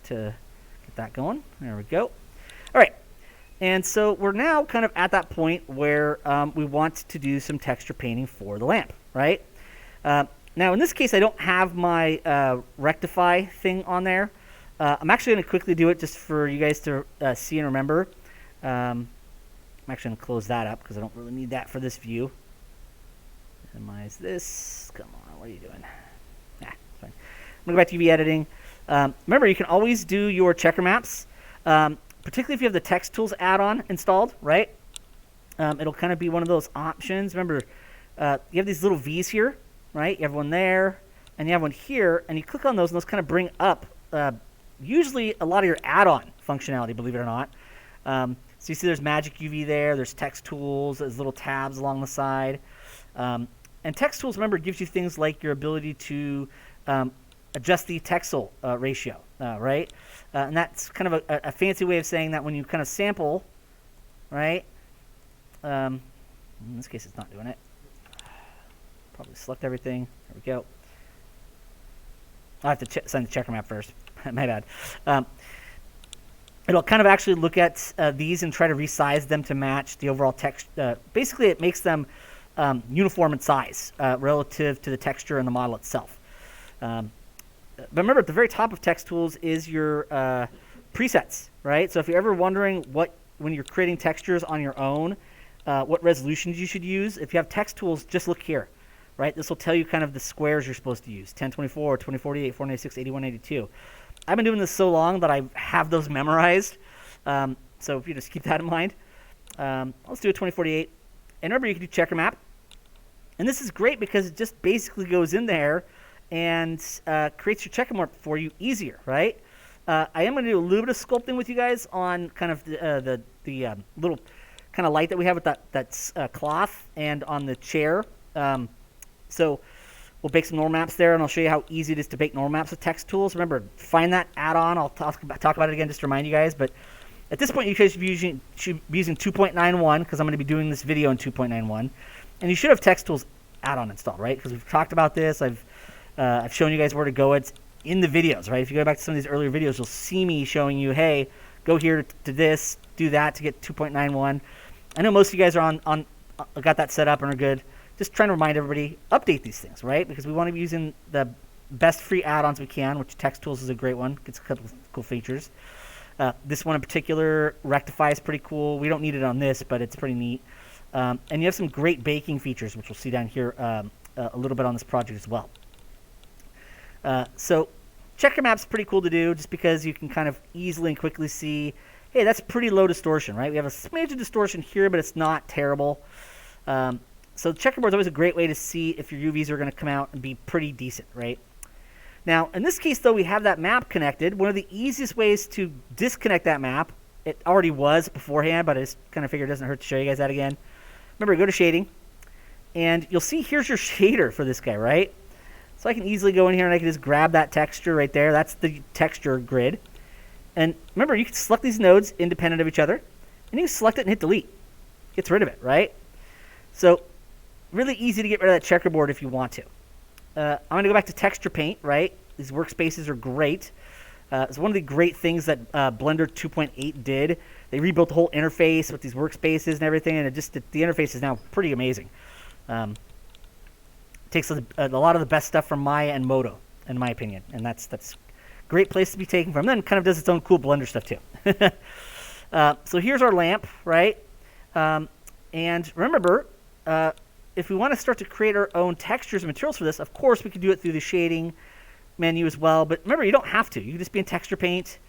to get that going. There we go. All right. And so we're now kind of at that point where we want to do some texture painting for the lamp, right? Now, in this case, I don't have my rectify thing on there. I'm actually going to quickly do it just for you guys to see and remember. I'm actually going to close that up because I don't really need that for this view. Minimize this. Come on, what are you doing? Nah, it's fine. I'm going to go back to UV editing. Remember, you can always do your checker maps, particularly if you have the text tools add-on installed, right? It'll kind of be one of those options. Remember, you have these little V's here, right? You have one there, and you have one here, and you click on those, and those kind of bring up usually a lot of your add-on functionality, believe it or not. So you see there's Magic UV there, there's text tools, there's little tabs along the side. And text tools, remember, gives you things like your ability to adjust the texel ratio, right? And that's kind of a fancy way of saying that when you kind of sample, right? In this case, it's not doing it. Probably select everything. There we go. I'll have to send the checker map first. My bad. It'll kind of actually look at these and try to resize them to match the overall text. Basically, it makes them uniform in size relative to the texture and the model itself. But remember, at the very top of text tools is your presets, right? So if you're ever wondering when you're creating textures on your own, what resolutions you should use, if you have text tools, just look here, right? This will tell you kind of the squares you're supposed to use: 1024, 2048, 496, 8182. I've been doing this so long that I have those memorized. So if you just keep that in mind. Let's do a 2048. And remember, you can do checker map. And this is great because it just basically goes in there and creates your checker map for you easier, right? I am going to do a little bit of sculpting with you guys on kind of the little kind of light that we have with that cloth and on the chair. So we'll bake some normal maps there, and I'll show you how easy it is to bake normal maps with text tools. Remember, find that add-on. I'll talk about it again just to remind you guys. But at this point, you guys should be using 2.91 because I'm going to be doing this video in 2.91. And you should have text tools add-on installed, right? Because we've talked about this. I've shown you guys where to go. It's in the videos, right? If you go back to some of these earlier videos, you'll see me showing you, hey, go here to this, do that to get 2.91. I know most of you guys are got that set up and are good. Just trying to remind everybody, update these things, right? Because we want to be using the best free add-ons we can, which text tools is a great one. Gets a couple of cool features. This one in particular, Rectify, is pretty cool. We don't need it on this, but it's pretty neat. And you have some great baking features, which we'll see down here a little bit on this project as well. So checker map's pretty cool to do just because you can kind of easily and quickly see, hey, that's pretty low distortion, right? We have a smidge of distortion here, but it's not terrible. So checkerboard's always a great way to see if your UVs are going to come out and be pretty decent, right? Now, in this case, though, we have that map connected. One of the easiest ways to disconnect that map, it already was beforehand, but I just kind of figured it doesn't hurt to show you guys that again. Remember, go to shading, and you'll see here's your shader for this guy, right? So I can easily go in here and I can just grab that texture right there. That's the texture grid. And remember, you can select these nodes independent of each other, and you can select it and hit delete. Gets rid of it, right? So really easy to get rid of that checkerboard if you want to. I'm going to go back to texture paint, right? These workspaces are great. It's one of the great things that Blender 2.8 did. They rebuilt the whole interface with these workspaces and everything, and the interface is now pretty amazing. Takes a lot of the best stuff from Maya and Modo, in my opinion, and that's a great place to be taken from. Then kind of does its own cool Blender stuff too. So here's our lamp, right? And remember, if we want to start to create our own textures and materials for this, of course we could do it through the shading menu as well. But remember, you don't have to. You can just be in texture paint.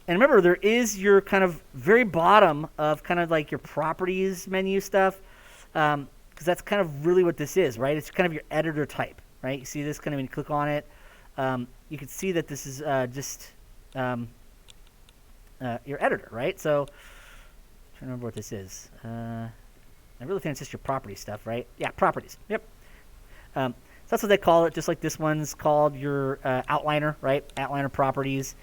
And remember, there is your kind of very bottom of kind of like your properties menu stuff, because that's kind of really what this is, right? It's kind of your editor type, right? You see this kind of when you click on it. You can see that this is just your editor, right? So I'm trying to remember what this is. I really think it's just your property stuff, right? Yeah, properties. Yep. So that's what they call it, just like this one's called your outliner, right? Outliner properties.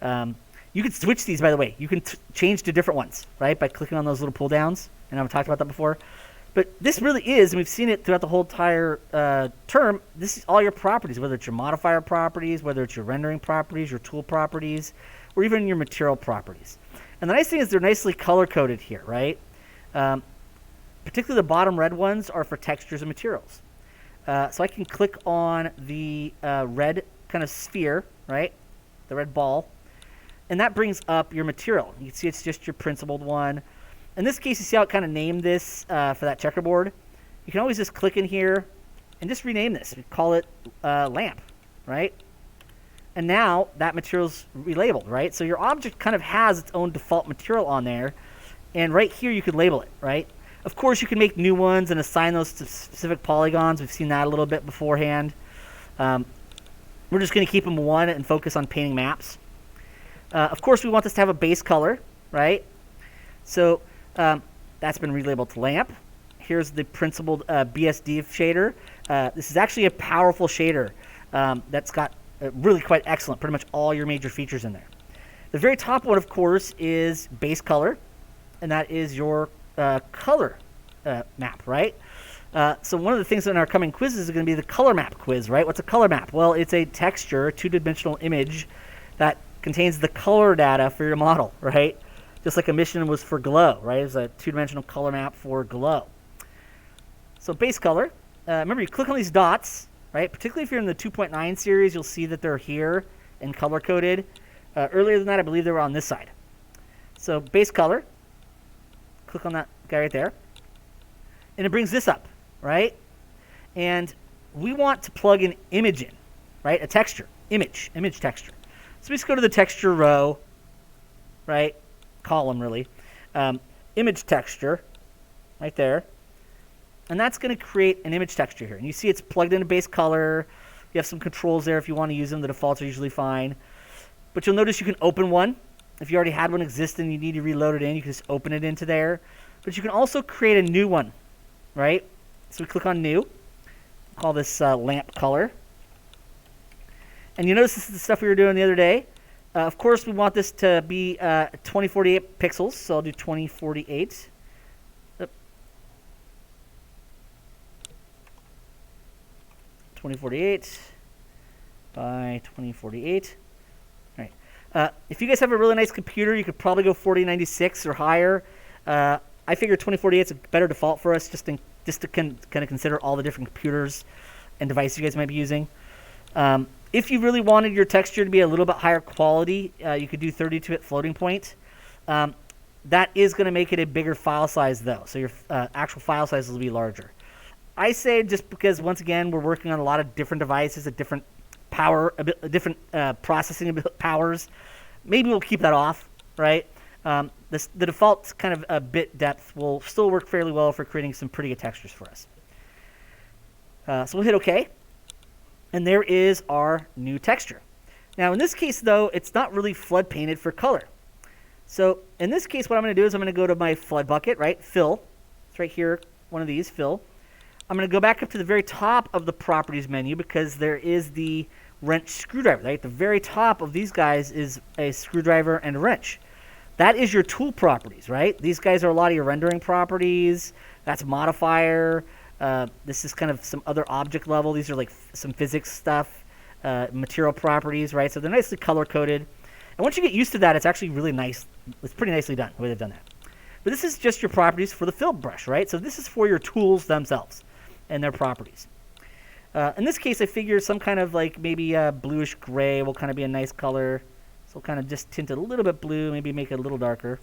You can switch these, by the way. You can change to different ones, right, by clicking on those little pull downs. And I've talked about that before. But this really is, and we've seen it throughout the whole entire term, this is all your properties, whether it's your modifier properties, whether it's your rendering properties, your tool properties, or even your material properties. And the nice thing is they're nicely color-coded here, right? Particularly the bottom red ones are for textures and materials. So I can click on the red kind of sphere, right? The red ball. And that brings up your material. You can see it's just your principled one. In this case, you see how it kind of named this for that checkerboard. You can always just click in here and just rename this. We call it lamp, right? And now that material's relabeled, right? So your object kind of has its own default material on there. And right here, you could label it, right? Of course, you can make new ones and assign those to specific polygons. We've seen that a little bit beforehand. We're just going to keep them one and focus on painting maps. Of course, we want this to have a base color, right? So that's been relabeled to lamp. Here's the principled BSD shader. This is actually a powerful shader that's got really quite excellent, pretty much all your major features in there. The very top one, of course, is base color, and that is your color map, right? So one of the things in our coming quizzes is going to be the color map quiz, right? What's a color map? Well, it's a texture, two-dimensional image that contains the color data for your model, right? Just like Emission was for glow, right? It's a two-dimensional color map for glow. So base color, remember you click on these dots, right? Particularly if you're in the 2.9 series, you'll see that they're here and color-coded. Earlier than that, I believe they were on this side. So base color, click on that guy right there, and it brings this up, right? And we want to plug an image in, right? A texture, image texture. So we just go to the texture row, right? Column, really. Image texture, right there. And that's going to create an image texture here. And you see it's plugged into base color. You have some controls there if you want to use them. The defaults are usually fine. But you'll notice you can open one. If you already had one exist and you need to reload it in, you can just open it into there. But you can also create a new one, right? So we click on new. Call this lamp color. And you notice this is the stuff we were doing the other day. Of course, we want this to be 2048 pixels, so I'll do 2048. 2048 by 2048. All right. If you guys have a really nice computer, you could probably go 4096 or higher. I figure 2048 is a better default for us, just to kind of consider all the different computers and devices you guys might be using. If you really wanted your texture to be a little bit higher quality, you could do 32-bit floating point. That is going to make it a bigger file size, though, so your actual file size will be larger. I say just because, once again, we're working on a lot of different devices at different power, different processing powers. Maybe we'll keep that off, right? The default kind of bit depth will still work fairly well for creating some pretty good textures for us. So we'll hit OK. And there is our new texture. Now, in this case, though, it's not really flood painted for color. So in this case, what I'm going to do is I'm going to go to my flood bucket, right? Fill. It's right here, one of these, fill. I'm going to go back up to the very top of the properties menu because there is the wrench screwdriver, right? The very top of these guys is a screwdriver and a wrench. That is your tool properties, right? These guys are a lot of your rendering properties. That's modifier. This is kind of some other object level. These are like some physics stuff, material properties, right? So they're nicely color-coded. And once you get used to that, it's actually really nice. It's pretty nicely done, the way they've done that. But this is just your properties for the fill brush, right? So this is for your tools themselves and their properties. In this case, I figure some kind of like maybe bluish gray will kind of be a nice color. So we'll kind of just tint it a little bit blue, maybe make it a little darker.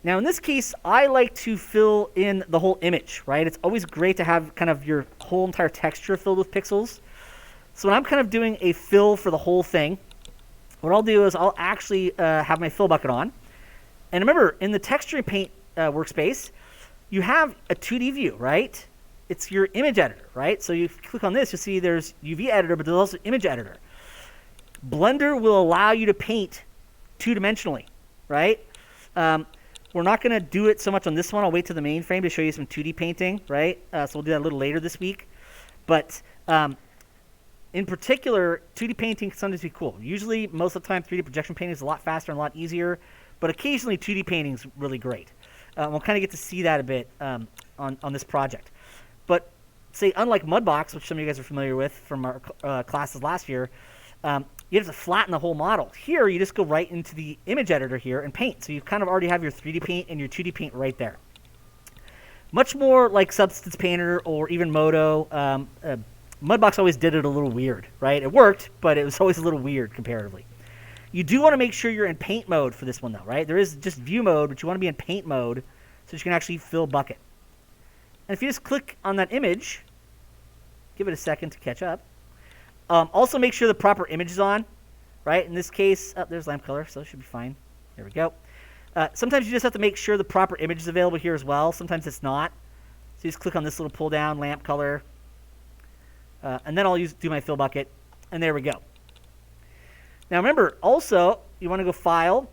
Now, in this case, I like to fill in the whole image, right? It's always great to have kind of your whole entire texture filled with pixels. So when I'm kind of doing a fill for the whole thing, what I'll do is I'll actually have my fill bucket on. And remember, in the texturing paint workspace, you have a 2D view, right? It's your image editor, right? So you click on this, you'll see there's UV editor, but there's also image editor. Blender will allow you to paint two-dimensionally, right? We're not going to do it so much on this one. I'll wait to the mainframe to show you some 2D painting, right? So we'll do that a little later this week. But in particular, 2D painting can sometimes be cool. Usually, most of the time, 3D projection painting is a lot faster and a lot easier. But occasionally, 2D painting is really great. We'll kind of get to see that a bit on this project. But say, unlike Mudbox, which some of you guys are familiar with from our classes last year, you have to flatten the whole model. Here, you just go right into the image editor here and paint. So you kind of already have your 3D paint and your 2D paint right there. Much more like Substance Painter or even Modo. Mudbox always did it a little weird, right? It worked, but it was always a little weird comparatively. You do want to make sure you're in paint mode for this one, though, right? There is just view mode, but you want to be in paint mode so you can actually fill bucket. And if you just click on that image, give it a second to catch up. Also make sure the proper image is on, right? In this case, there's lamp color, so it should be fine. There we go. Sometimes you just have to make sure the proper image is available here as well. Sometimes it's not. So you just click on this little pull down, lamp color. And then I'll do my fill bucket. And there we go. Now remember, also, you want to go File,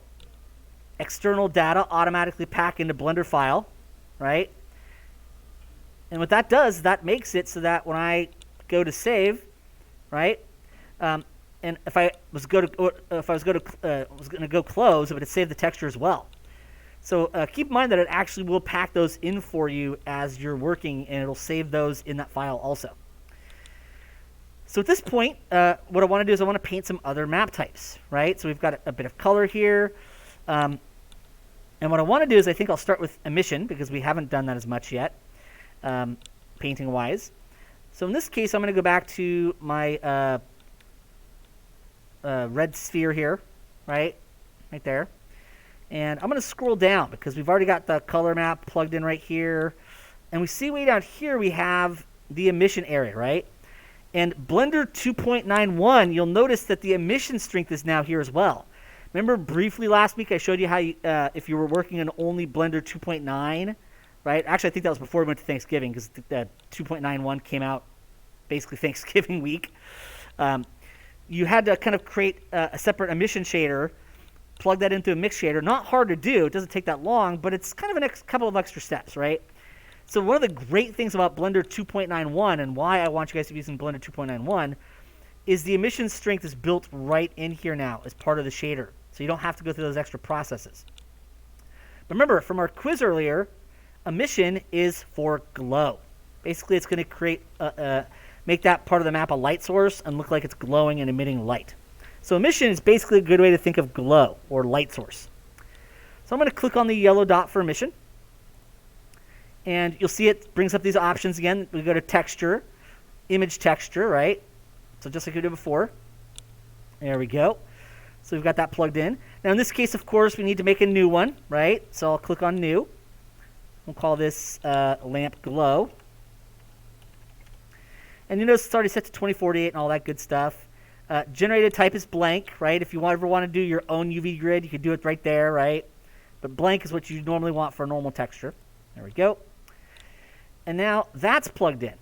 External Data, Automatically Pack into Blender File, right? And what that does, that makes it so that when I go to save, right? And if I was going to go close, it would save the texture as well. So keep in mind that it actually will pack those in for you as you're working, and it'll save those in that file also. So at this point, what I want to do is I want to paint some other map types, right? So we've got a bit of color here. And what I want to do is I think I'll start with emission because we haven't done that as much yet, painting-wise. So in this case, I'm going to go back to my red sphere here, right there. And I'm going to scroll down because we've already got the color map plugged in right here. And we see way down here we have the emission area, right? And Blender 2.91, you'll notice that the emission strength is now here as well. Remember briefly last week I showed you how if you were working in only Blender 2.9, right? Actually, I think that was before we went to Thanksgiving because the 2.91 came out basically Thanksgiving week. You had to kind of create a separate emission shader, plug that into a mix shader. Not hard to do. It doesn't take that long, but it's kind of a couple of extra steps, right? So one of the great things about Blender 2.91 and why I want you guys to be using Blender 2.91 is the emission strength is built right in here now as part of the shader. So you don't have to go through those extra processes. But remember, from our quiz earlier, emission is for glow. Basically, it's going to create make that part of the map a light source and look like it's glowing and emitting light. So emission is basically a good way to think of glow or light source. So I'm going to click on the yellow dot for emission. And you'll see it brings up these options again. We go to texture, image texture, right? So just like we did before. There we go. So we've got that plugged in. Now in this case, of course, we need to make a new one, right? So I'll click on new. We'll call this lamp glow. And you notice it's already set to 2048 and all that good stuff. Generated type is blank, right? If you ever want to do your own UV grid, you can do it right there, right? But blank is what you normally want for a normal texture. There we go. And now that's plugged in.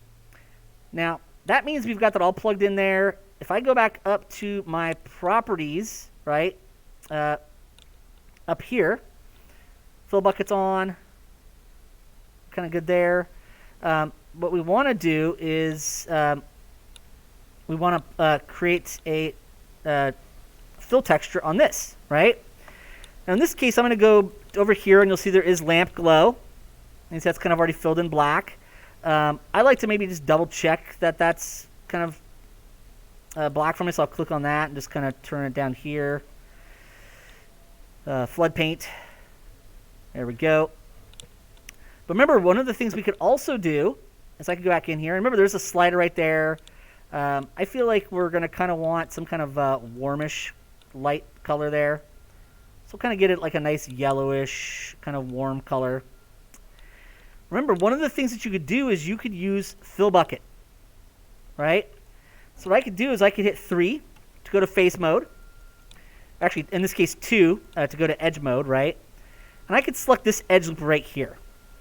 Now, that means we've got that all plugged in there. If I go back up to my properties, right, up here, fill buckets on, kind of good there. What we want to do is we want to create a fill texture on this, right? Now, in this case, I'm going to go over here, and you'll see there is lamp glow. And so that's kind of already filled in black. I like to maybe just double check that that's kind of black for me, so I'll click on that and just kind of turn it down here. Flood paint. There we go. But remember, one of the things we could also do is I could go back in here. Remember, there's a slider right there. I feel like we're going to kind of want some kind of warmish light color there. So we'll kind of get it like a nice yellowish kind of warm color. Remember, one of the things that you could do is you could use fill bucket, right? So what I could do is I could hit 3 to go to face mode. Actually, in this case, 2 to go to edge mode, right? And I could select this edge loop right here,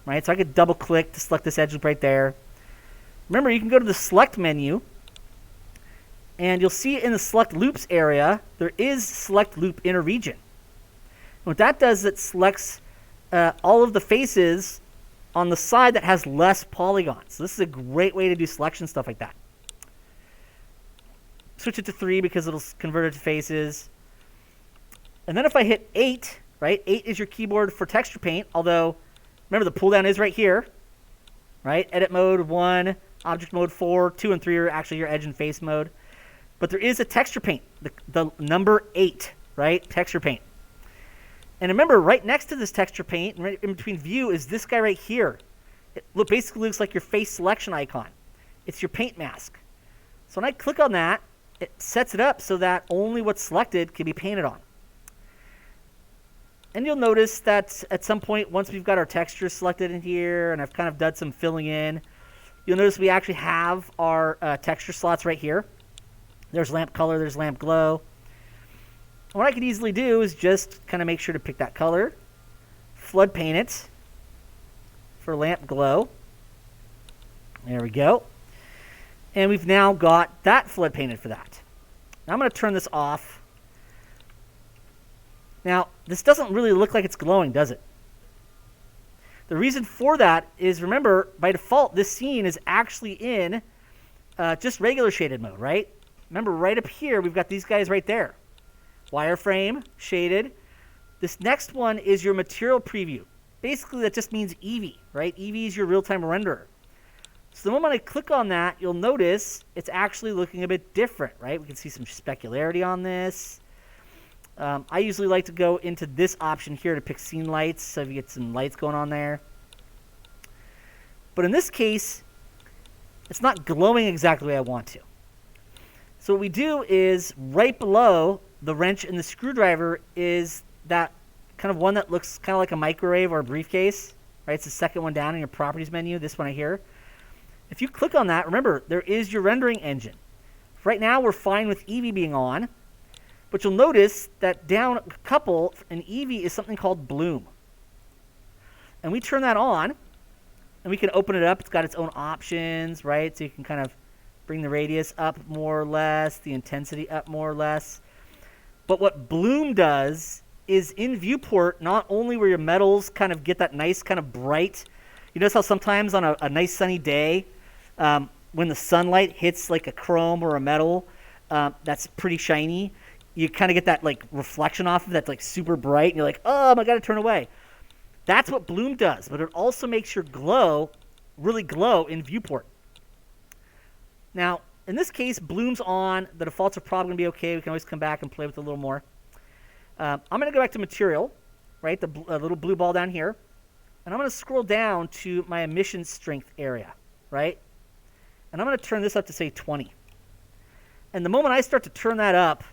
right? So I could double click to select this edge loop right there. Remember, you can go to the select menu, and you'll see in the select loops area, there is select loop inner region. And what that does is it selects all of the faces on the side that has less polygons. So this is a great way to do selection stuff like that. Switch it to 3 because it'll convert it to faces. And then if I hit 8, right? 8 is your keyboard for texture paint, although remember the pull down is right here, right? Edit mode 1, object mode 4, 2 and 3 are actually your edge and face mode. But there is a texture paint, the number 8, right? Texture paint. And remember, right next to this texture paint, right in between view, is this guy right here. It basically looks like your face selection icon. It's your paint mask. So when I click on that, it sets it up so that only what's selected can be painted on. And you'll notice that at some point, once we've got our texture selected in here, and I've kind of done some filling in, you'll notice we actually have our texture slots right here. There's lamp color, there's lamp glow. What I could easily do is just kind of make sure to pick that color, flood paint it for lamp glow. There we go. And we've now got that flood painted for that. Now I'm going to turn this off. Now, this doesn't really look like it's glowing, does it? The reason for that is, remember, by default, this scene is actually in just regular shaded mode, right? Remember, right up here, we've got these guys right there. Wireframe, shaded. This next one is your material preview. Basically, that just means Eevee, right? Eevee is your real-time renderer. So the moment I click on that, you'll notice it's actually looking a bit different, right? We can see some specularity on this. I usually like to go into this option here to pick scene lights, so you get some lights going on there. But in this case, it's not glowing exactly the way I want to. So what we do is, right below the wrench and the screwdriver is that kind of one that looks kind of like a microwave or a briefcase, right? It's the second one down in your properties menu, this one right here. If you click on that, remember, there is your rendering engine. Right now, we're fine with Eevee being on, but you'll notice that down a couple in Eevee is something called Bloom. And we turn that on, and we can open it up. It's got its own options, right? So you can kind of bring the radius up more or less, the intensity up more or less. But what Bloom does is in viewport, not only where your metals kind of get that nice kind of bright, you notice how sometimes on a nice sunny day, when the sunlight hits like a chrome or a metal that's pretty shiny, you kind of get that like reflection off of it that's like super bright, and you're like, oh, I got to turn away. That's what Bloom does, but it also makes your glow really glow in viewport. Now, in this case, Bloom's on. The defaults are probably going to be okay. We can always come back and play with it a little more. I'm going to go back to Material, right, the little blue ball down here. And I'm going to scroll down to my Emission Strength area, right? And I'm going to turn this up to, say, 20. And the moment I start to turn that up,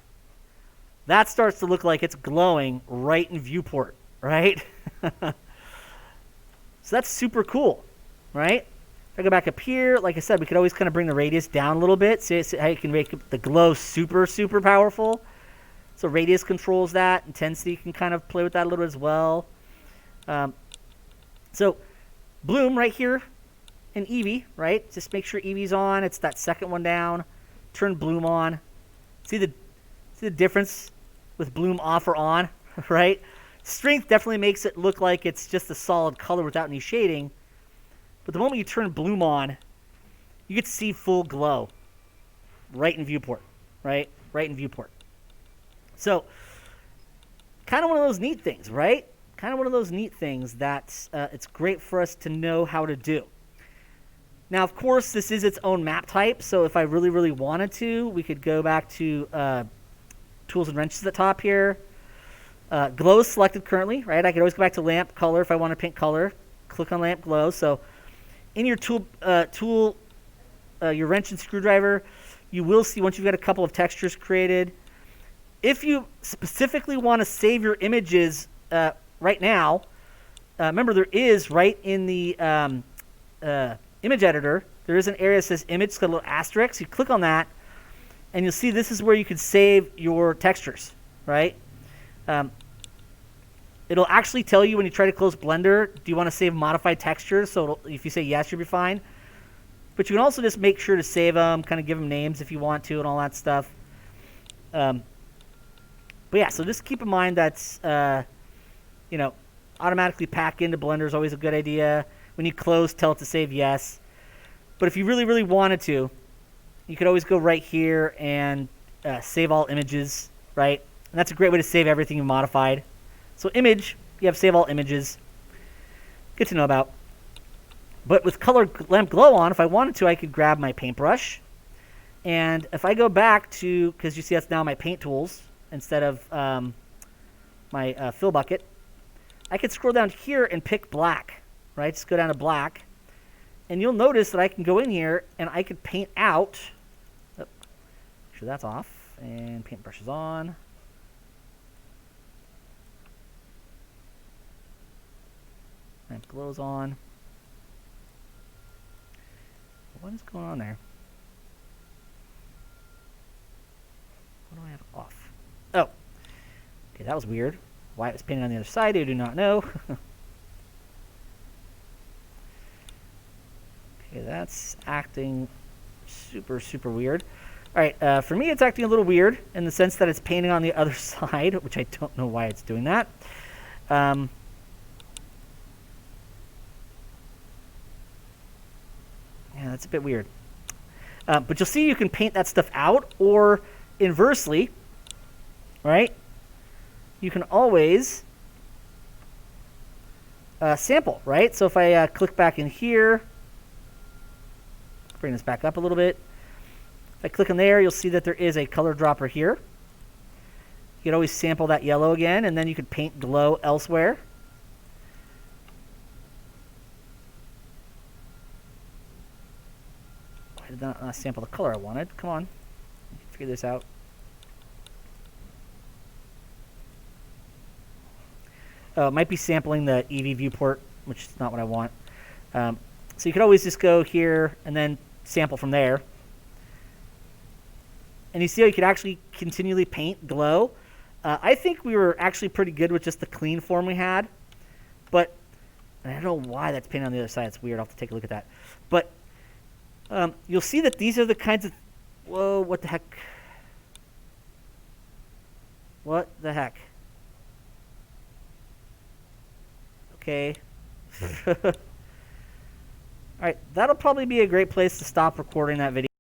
that starts to look like it's glowing right in viewport, right? So that's super cool, right? If I go back up here, like I said, we could always kind of bring the radius down a little bit. See how you can make the glow super, super powerful. So radius controls that. Intensity can kind of play with that a little bit as well. So Bloom right here in Eevee, right? Just make sure Eevee's on. It's that second one down. Turn Bloom on. See the difference with Bloom off or on, right? Strength definitely makes it look like it's just a solid color without any shading. But the moment you turn Bloom on, you get to see full glow right in viewport, right? Right in viewport. So kind of one of those neat things, right? Kind of one of those neat things that it's great for us to know how to do. Now, of course, this is its own map type, so if I really, really wanted to, we could go back to Tools and Wrenches at the top here. Glow is selected currently, right? I could always go back to Lamp Color if I want to paint color. Click on Lamp Glow. So in your your wrench and screwdriver, you will see once you've got a couple of textures created. If you specifically want to save your images right now, remember there is right in the image editor, there is an area that says image, it's got a little asterisk. You click on that, and you'll see this is where you can save your textures, right? It'll actually tell you when you try to close Blender, do you want to save modified textures? So if you say yes, you'll be fine. But you can also just make sure to save them, kind of give them names if you want to and all that stuff. But yeah, so just keep in mind that, automatically pack into Blender is always a good idea. When you close, tell it to save yes. But if you really, really wanted to, you could always go right here and save all images, right? And that's a great way to save everything you modified. So image, you have save all images. Good to know about. But with color lamp glow on, if I wanted to, I could grab my paintbrush And if I go back to, because you see that's now my paint tools instead of my fill bucket, I could scroll down here and pick black, right? Just go down to black. And you'll notice that I can go in here and I could paint out. Oh, make sure that's off. And paint brushes on. And glows on. What is going on there? What do I have off? Oh. Okay, that was weird. Why it was painted on the other side, I do not know. Okay, that's acting super, super weird. All right, for me, it's acting a little weird in the sense that it's painting on the other side, which I don't know why it's doing that. Yeah, that's a bit weird. But you'll see you can paint that stuff out, or inversely, right? You can always sample, right? So if I click back in here, bring this back up a little bit. If I click on there, you'll see that there is a color dropper here. You can always sample that yellow again, and then you could paint glow elsewhere. Why did not sample the color I wanted? Come on, figure this out. It might be sampling the EV viewport, which is not what I want. So you could always just go here and then sample from there. And you see how you could actually continually paint glow. I think we were actually pretty good with just the clean form we had. But I don't know why that's painted on the other side. It's weird. I'll have to take a look at that. But you'll see that these are the kinds of... Whoa, what the heck? What the heck? Okay. All right, that'll probably be a great place to stop recording that video.